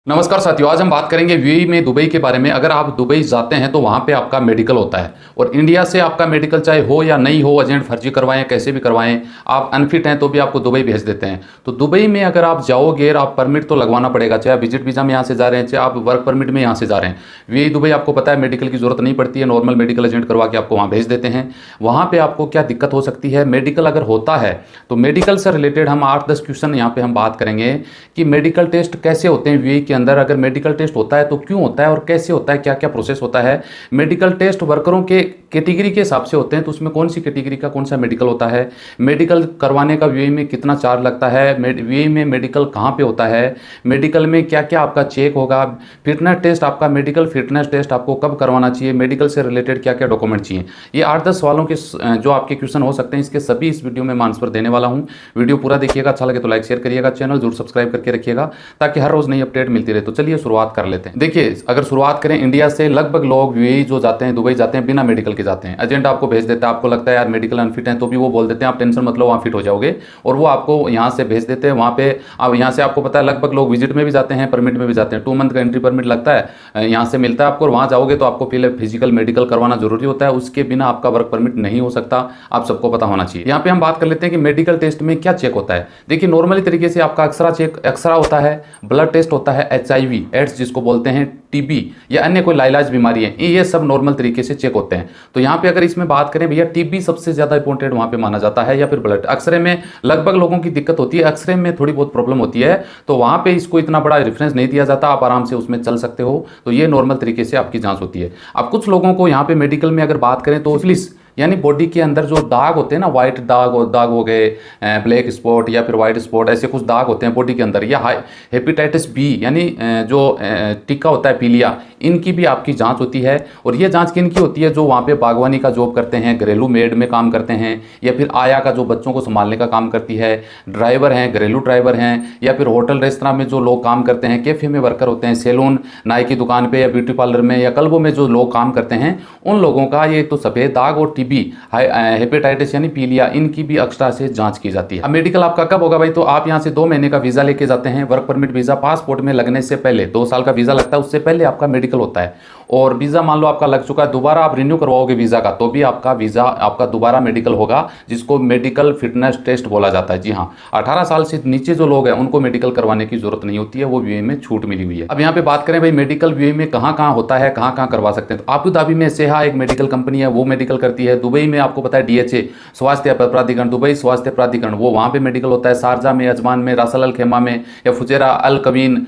नमस्कार साथियों, आज हम बात करेंगे यूएई में दुबई के बारे में। अगर आप दुबई जाते हैं तो वहाँ पे आपका मेडिकल होता है और इंडिया से आपका मेडिकल चाहे हो या नहीं हो, एजेंट फर्जी करवाएं कैसे भी करवाएं, आप अनफिट हैं तो भी आपको दुबई भेज देते हैं। तो दुबई में अगर आप जाओगे, आप परमिट तो लगवाना पड़ेगा, चाहे आप विजिट वीज़ा में यहाँ से जा रहे हैं, चाहे आप वर्क परमिट में यहाँ से जा रहे हैं। यूएई दुबई आपको पता है मेडिकल की जरूरत नहीं पड़ती है, नॉर्मल मेडिकल एजेंट करवा के आपको वहाँ भेज देते हैं। वहाँ पर आपको क्या दिक्कत हो सकती है, मेडिकल अगर होता है तो मेडिकल से रिलेटेड हम 8-10 क्वेश्चन यहाँ पे हम बात करेंगे कि मेडिकल टेस्ट कैसे होते हैं यूएई के अंदर। अगर मेडिकल टेस्ट होता है तो क्यों होता है और कैसे होता है, क्या क्या प्रोसेस होता है। मेडिकल टेस्ट वर्करों के कैटेगरी के हिसाब से होते हैं, तो उसमें कौन सी कैटेगरी का कौन सा मेडिकल होता है, मेडिकल करवाने का यूएई में कितना चार्ज लगता है, यूएई में मेडिकल कहाँ पे होता है, मेडिकल में क्या क्या आपका चेक होगा, फिटनेस टेस्ट आपका मेडिकल फिटनेस टेस्ट आपको कब करवाना चाहिए, मेडिकल से रिलेटेड क्या क्या डॉक्यूमेंट चाहिए। ये 8-10 सवालों के जो आपके क्वेश्चन हो सकते हैं, इसके सभी इस वीडियो में मैं आंसर देने वाला हूँ। वीडियो पूरा देखिएगा, अच्छा लगे तो लाइक शेयर करिएगा, चैनल जरूर सब्सक्राइब करके रखिएगा ताकि हर रोज नई अपडेट मिलती रहे। तो चलिए शुरुआत कर लेते हैं। देखिए, अगर शुरुआत करें इंडिया से, लगभग लोग यूएई जो जाते हैं, दुबई जाते हैं, बिना मेडिकल के जाते हैं। एजेंट आपको भेज देता है, आपको लगता है यार मेडिकल अनफिट है तो भी वो बोल देते हैं आप टेंशन मत लो, वहाँ फिट हो जाओगे, और वो आपको यहाँ से भेज देते हैं। वहाँ पे अब यहाँ से आपको पता है लगभग लोग विजिट में भी जाते हैं, परमिट में भी जाते हैं। 2 मंथ का एंट्री परमिट लगता है, यहाँ से मिलता है आपको, और वहाँ जाओगे तो आपको पहले फिजिकल मेडिकल करवाना जरूरी होता है, उसके बिना आपका वर्क परमिट नहीं हो सकता, आप सबको पता होना चाहिए। यहाँ पे हम बात कर लेते हैं कि मेडिकल टेस्ट में क्या चेक होता है। देखिए, नॉर्मली तरीके से आपका एक्सरा होता है, ब्लड टेस्ट होता है, एचआईवी एड्स जिसको बोलते हैं, टीबी या अन्य कोई लाइलाज बीमारी है, ये सब नॉर्मल तरीके से चेक होते हैं। तो यहाँ पे अगर इसमें बात करें भैया, टीबी सबसे ज्यादा इंपॉर्टेंट वहाँ पे माना जाता है, या फिर ब्लड। एक्सरे में लगभग लोगों की दिक्कत होती है, एक्सरे में थोड़ी बहुत प्रॉब्लम होती है, तो वहाँ पे इसको इतना बड़ा रेफरेंस नहीं दिया जाता, आप आराम से उसमें चल सकते हो। तो ये नॉर्मल तरीके से आपकी जांच होती है। अब कुछ लोगों को यहाँ पे मेडिकल में अगर बात करें तो सिफिलिस यानी बॉडी के अंदर जो दाग होते हैं ना, व्हाइट दाग हो गए, ब्लैक स्पॉट या फिर व्हाइट स्पॉट, ऐसे कुछ दाग होते हैं बॉडी के अंदर, या हेपेटाइटिस बी यानी जो टीका होता है पीलिया, इनकी भी आपकी जांच होती है। और ये जांच किन की होती है, जो वहाँ पे बागवानी का जॉब करते हैं, घरेलू मेड में काम करते हैं, या फिर आया का जो बच्चों को संभालने का काम करती है, ड्राइवर हैं, घरेलू ड्राइवर हैं, या फिर होटल रेस्तरां में जो लोग काम करते हैं, कैफे में वर्कर होते हैं, सैलून नाई की दुकान पे या ब्यूटी पार्लर में या क्लबों में जो लोग काम करते हैं, उन लोगों का ये तो सफ़ेद दाग और टीबी हेपेटाइटिस यानी पीलिया, इनकी भी एक्स्ट्रा से जांच की जाती है। अब मेडिकल आपका कब होगा भाई, तो आप यहाँ से 2 महीने का वीजा लेके जाते हैं, वर्क परमिट वीजा पासपोर्ट में लगने से पहले 2 साल का वीजा लगता है, उससे पहले आपका मेडिकल होता है। और वीजा मान लो आपका लग चुका है, दोबारा आप रिन्यू करवाओगे वीजा का, तो भी आपका वीजा आपका दोबारा मेडिकल होगा, जिसको मेडिकल फिटनेस टेस्ट बोला जाता है। जी हाँ, 18 साल से नीचे जो लोग हैं उनको मेडिकल करवाने की जरूरत नहीं होती है, वो यूएई में छूट मिली हुई है। अब यहाँ पे बात करें भाई मेडिकल यूएई में कहाँ कहाँ होता है, कहाँ कहाँ करवा सकते हैं, तो आबू धाबी में सेहा एक मेडिकल कंपनी है, वो मेडिकल करती है। दुबई में आपको पता है डीएचए स्वास्थ्य प्राधिकरण, दुबई स्वास्थ्य प्राधिकरण, वो वहाँ पे मेडिकल होता है। शारजा में, अजमान में, रासल अल खेमा में, या फुजेरा अल कवीन,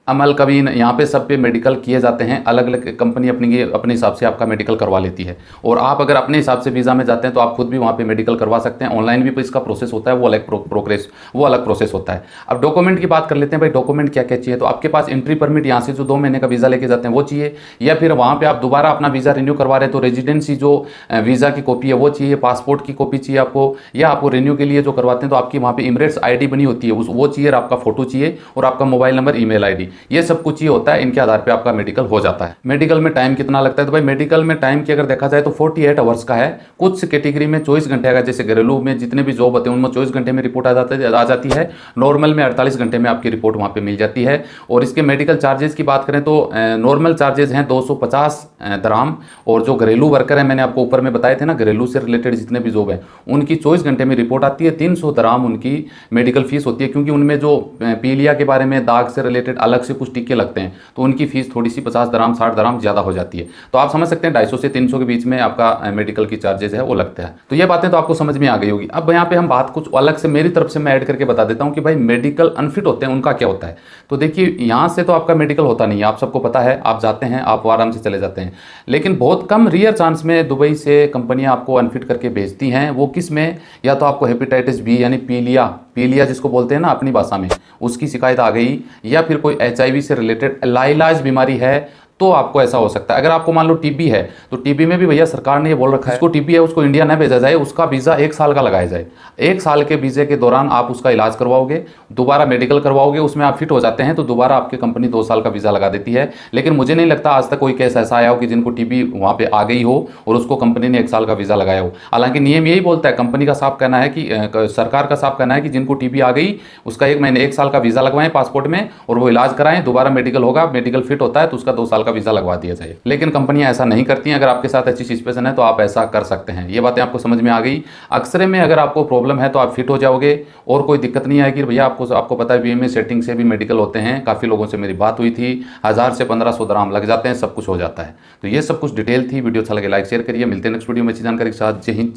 अमल कवीन, यहाँ पे सब पे मेडिकल किए जाते हैं। अलग अलग कंपनी अपने हिसाब से आपका मेडिकल करवा लेती है। और आप अगर अपने हिसाब से वीज़ा में जाते हैं तो आप खुद भी वहाँ पे मेडिकल करवा सकते हैं। ऑनलाइन भी इसका प्रोसेस होता है, वो अलग प्रोसेस होता है। अब डॉक्यूमेंट की बात कर लेते हैं भाई, डॉक्यूमेंट क्या क्या चाहिए। तो आपके पास एंट्री परमिट यहाँ से जो 2 महीने का वीज़ा लेके जाते हैं वो चाहिए, या फिर वहाँ पर आप दोबारा अपना वीज़ा रिन्यू करवा रहे हैं तो रेजिडेंसी जो वीज़ा की कॉपी है वो चाहिए, पासपोर्ट की कॉपी चाहिए आपको, या आपको रिन्यू के लिए जो करवाते हैं तो आपकी वहाँ पे इमरेट्स ID बनी होती है वो चाहिए, आपका फोटो चाहिए, और आपका मोबाइल नंबर, ईमेल ID, ये सब कुछ होता है। इनके आधार पे आपका मेडिकल हो जाता है। मेडिकल में टाइम कितना लगता है, तो भाई मेडिकल में टाइम की अगर देखा जाए तो 48 आवर्स का है। कुछ कैटेगरी में 24 घंटे का, जैसे घरेलू में जितने भी जॉब होते हैं उनमें 24 घंटे में रिपोर्ट आ जाती है। नॉर्मल में 48 घंटे में आपकी रिपोर्ट वहाँ पे मिल जाती है। और इसके मेडिकल चार्जेस की बात करें तो नॉर्मल चार्जेस हैं 250 दराम, और जो घरेलू वर्कर है, मैंने आपको ऊपर में बताए थे ना, घरेलू से रिलेटेड जितने भी जॉब है उनकी 24 घंटे में रिपोर्ट आती है। 300 दराम उनकी मेडिकल फीस होती है, क्योंकि उनमें जो पीलिया के बारे में, दाग से रिलेटेड अलग से कुछ टीके लगते हैं, तो उनकी फीस थोड़ी सी 50 दराम 60 दराम ज़्यादा हो जाती है। तो आप समझ सकते हैं 250 से 300 के बीच में आपका मेडिकल की चार्जेस है वो लगता है। तो ये बातें तो आपको समझ में आ गई होगी। अब यहाँ पे हम बात कुछ अलग से मेरी तरफ से मैं ऐड करके बता देता हूँ कि भाई मेडिकल अनफिट होते हैं उनका क्या होता है। तो देखिए, यहाँ से तो आपका मेडिकल होता नहीं है, आप सबको पता है, आप जाते हैं, आप आराम से चले जाते हैं। लेकिन बहुत कम रेयर चांस में दुबई से कंपनियाँ आपको अनफिट करके भेजती हैं। वो किस में, या तो आपको हेपेटाइटिस बी यानी पीलिया जिसको बोलते हैं ना अपनी भाषा में, उसकी शिकायत आ गई, या फिर कोई HIV से रिलेटेड लाइलाज बीमारी है तो आपको ऐसा हो सकता है। अगर आपको मान लो टीबी है, तो टीबी में भी भैया सरकार ने ये बोल रखा है, जिसको टीबी है उसको इंडिया न भेजा जाए, उसका वीज़ा 1 साल का लगाया जाए। 1 साल के वीज़े के दौरान आप उसका इलाज करवाओगे, दोबारा मेडिकल करवाओगे, उसमें आप फिट हो जाते हैं तो दोबारा आपकी कंपनी 2 साल का वीज़ा लगा देती है। लेकिन मुझे नहीं लगता आज तक कोई केस ऐसा आया हो कि जिनको टीबी वहाँ पे आ गई हो और उसको कंपनी ने 1 साल का वीज़ा लगाया हो। हालांकि नियम यही बोलता है, कंपनी का साफ कहना है कि सरकार का साफ कहना है कि जिनको टीबी आ गई उसका 1 साल का वीज़ा लगवाएं पासपोर्ट में और वो इलाज कराएं, दोबारा मेडिकल होगा, मेडिकल फिट होता है तो उसका 2 साल का वीज़ा लगवा दिया जाए। लेकिन कंपनियां ऐसा नहीं करती हैं। अगर आपके साथ अच्छी सिचुएशन है तो आप ऐसा कर सकते हैं। ये बातें आपको समझ में आ गई। एक्सरे में अगर आपको प्रॉब्लम है तो आप फिट हो जाओगे और कोई दिक्कत नहीं आएगी। भैया आपको पता है बीएमए सेटिंग से भी मेडिकल होते हैं, काफ़ी लोगों से मेरी बात हुई थी, 1000 से 1500 दराम लग जाते हैं, सब कुछ हो जाता है। तो ये सब कुछ डिटेल थी। वीडियो अच्छा लगे लाइक शेयर करिए। मिलते हैं नेक्स्ट वीडियो में अच्छी जानकारी के साथ। जय हिंद।